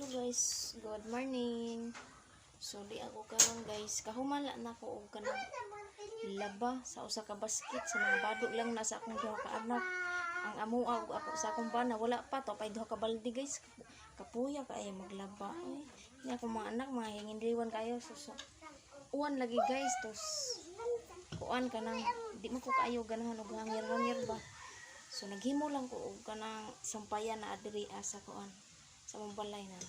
Guys, good morning. So di ako karon guys, kahumala na ko og kanang laba sa usa ka basket sa mga badog lang na sa akong duha ka anak. Ang amuha og ako sa akong bana wala pa to pay duha ka balde guys. Kapuya kay maglaba. Ay, ni ako mga anak mga hingindliwan kayo so uwan lagi guys tos kuan kanang di mo ko kaayo ganahan og hangir-hangir ba. So naghimo lang ko og kanang sampayan na adiri sa kuan sa mong balay na.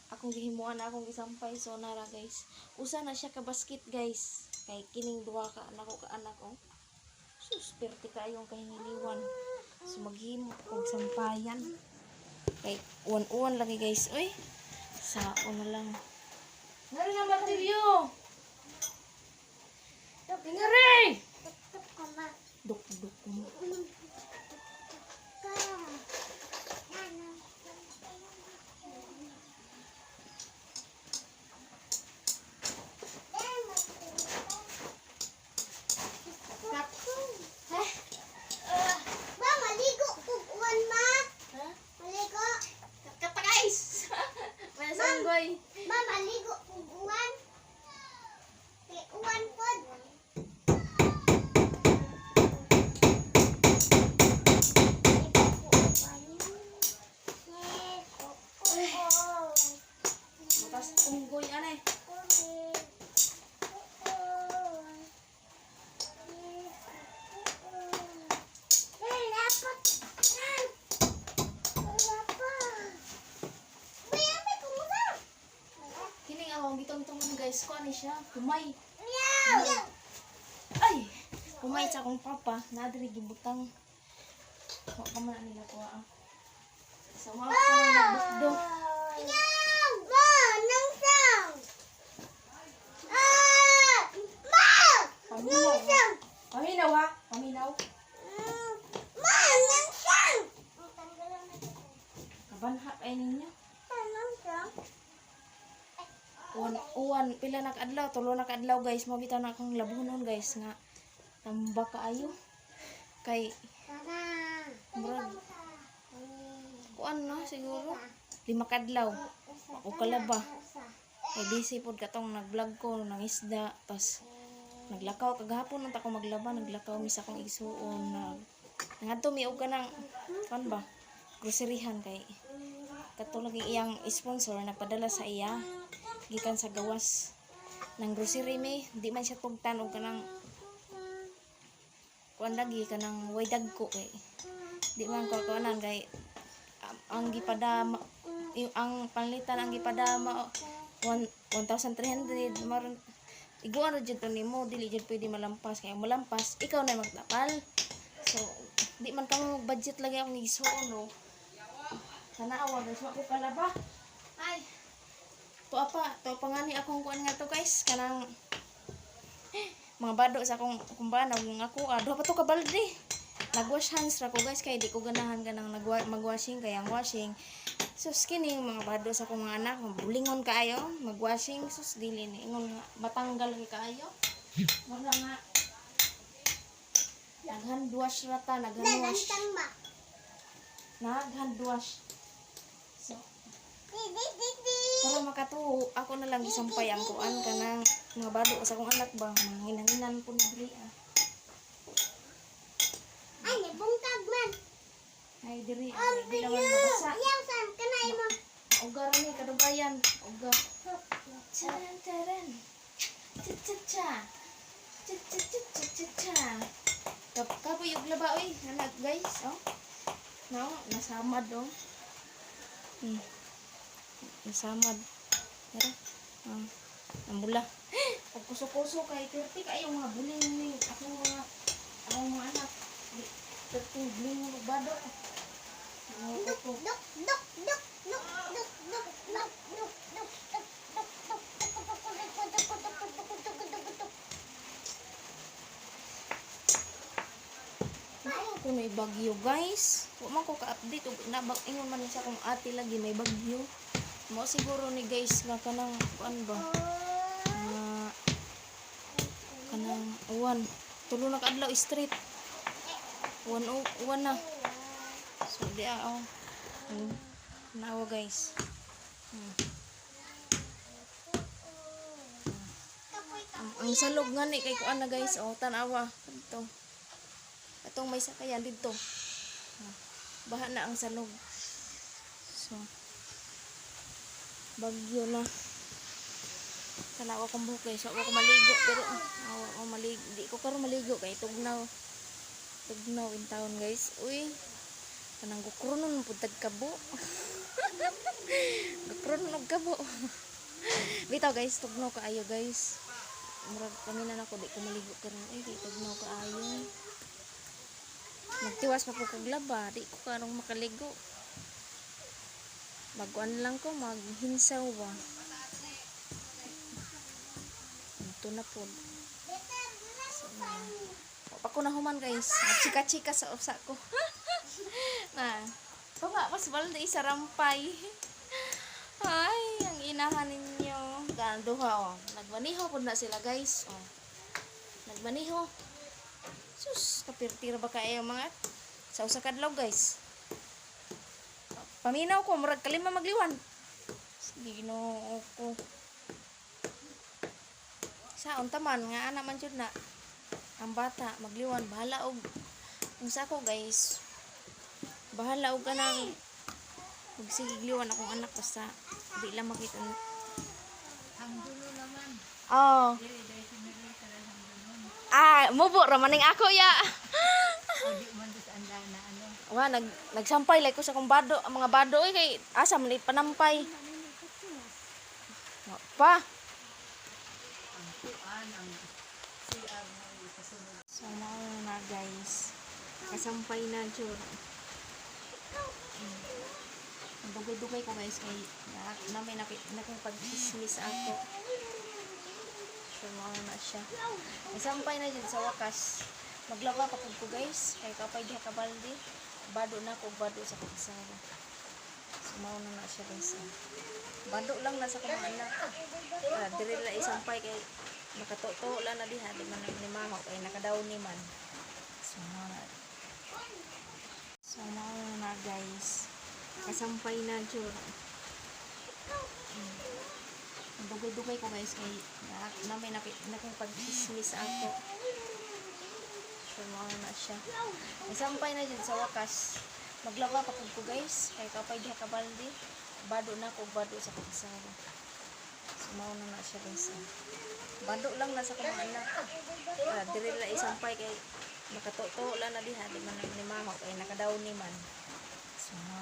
Akong gihimuan akong gisampay so nara guys. Usa na siya ka basket guys. Kay kining duha ka nako ka anak oh. Sus perti kayong kahingiliwan. So maghimo og sampayan. Kay uwan-uwan lagi guys. Oy. Sa una lang. Ngari na bateryo. Ngari. Duk-duk. Mama, ligo kung uwan. Kay uwan pod. Matas unggoy aneh. Guys, ko ani siya, kumay. Ay, kumay sa akong papa, nadiri gibutang. Wa ka man nila ko ah. Sa mga kanang nagbukdo. Ba, nang sang. Paminaw. Paminaw ha? Paminaw. Ma, nang sang. Kabanha kay ninyo. Nang sang. Uwan, pila na kaadlaw, tulo na kaadlaw guys, mabitaw na akong labunon guys nga tamba kaayo kay murag kuan na siguro 5 kaadlaw o kalaba kay busy pod katong nag-vlog ko ng isda tas naglakaw kagahapon nang ako maglaba naglakaw mi sa akong igsuon nangadto mi og kanang kan ba groceryhan kay katulog iyang sponsor nagpadala sa iya gikan sa gawas ng grocery mi di man siya tugtan og kanang kuan lagi kanang way dagko kay di man ko kuanan kay ang gipadama ang panlitan ang gipadama 1,300 maron iguan ra jud to nimo dili jud pwede malampas kay malampas ikaw na magtapal so di man kamo budget lagi ang gisuon no tanawa guys wa ko kalaba ay to ngani akong kuan nga to guys kanang mga bado sa akong kumbana ng ako duha pa to ka balde nagwash hands ra ko guys kay di ko ganahan kanang magwashing kay ang washing so skining mga bado sa akong mga anak bulingon kaayo magwashing sus dili ni ingon matanggal kaayo wala nga naghan wash rata naghan wash so para makatuo ako na lang gisampay ang kuan kanang mga bado sa akong anak ba manginanginan po diri Ay, bungkag man. ay diri di naman mabasa Ayaw san kanay mo. ugar ni kadugayan ugar taran cha kapoy yung laba oy anak guys oh no nasamad oh nasamad pero ang bula pag kuso-kuso kay kirti kayo mga buling ni akong mga anak kirti buling mo bado kung may bagyo guys huwag man ko ka-update ingon man sa akong ate lagi may bagyo mo siguro ni guys nga kanang kuan ba kanang uwan tulo na kaadlaw straight uwan na so di naawa guys Hmm. Ang salog nga ni kay kuan na guys, oh, tanawa. Ito. Atong may sakayan dito. Oh, baha na ang salog. So, bagyo na. Tanawa kong buhok guys. So, ako maligo. Pero, ako maligo. Di ko karon maligo kay tugnaw. Tugnaw in town guys. Uy. Kanang gukronon puntag kabo. Gukronon og kabo. Bitaw guys, tugnaw kaayo guys. Murag paminan ako di ko maligo karon. Ay, di tugnaw kaayo. Magtiwas pa ko kog laba, di ko karong makaligo. Magkuan lang ko, maghinsaw ba. Ito na po. So, ako na human guys. Chika-chika sa usa ko. Na. Baba, mas balde isa rampay. Ay, ang inahan ninyo. Ganduha, oh. Nagbaniho po na sila guys. Oh. Nagbaniho. Sus, kapirtira ba kayo mga sa usa ka adlaw guys. Paminaw ko, murag kalima magliwan. Ginoo ko. Sa untaman nga ana man jud na ang bata magliwan bahala og unsa ko guys. Bahala og kanang magsigliwan akong anak basta di lang makita. Ang dulo naman. Oh. Dili dahil sinili ka lang ang dulo. Ah, mubo ra maning ako ya. O di man sa anda na ano. Wa nagsampay like ko sa kong bado, ang mga bado kay asa man panampay. Wa pa. Ang kuan, ang CR na ikasunod. So mao na guys. Kasampay na jud. Ang dugay-dugay ko guys kay na may nakipag-dismiss ako. So mao na siya. Kasampay na jud sa wakas. Maglaba pa pud ko guys kay kapay diha ka balde. Bado na ko bado sa pagsawa. So mao na siya guys. Bado lang na sa kong anak. Diri la isampay kay nakatuto lang na diha di man ni mama kay nakadaw ni man. So mao na. So mao na guys. Kasampay na jud. Dugay-dugay ko guys kay na may nakipag-dismiss ako. So mao na siya. Isampay na jud sa wakas. Maglaba pa pud ko guys kay kapay diha ka balde. Bado na ko bado sa pagsawa. So mao na siya guys. Bado lang na sa kong anak. Diri la isampay kay nakatuto lang na diha di man ni mama kay nakadaw ni man. So mao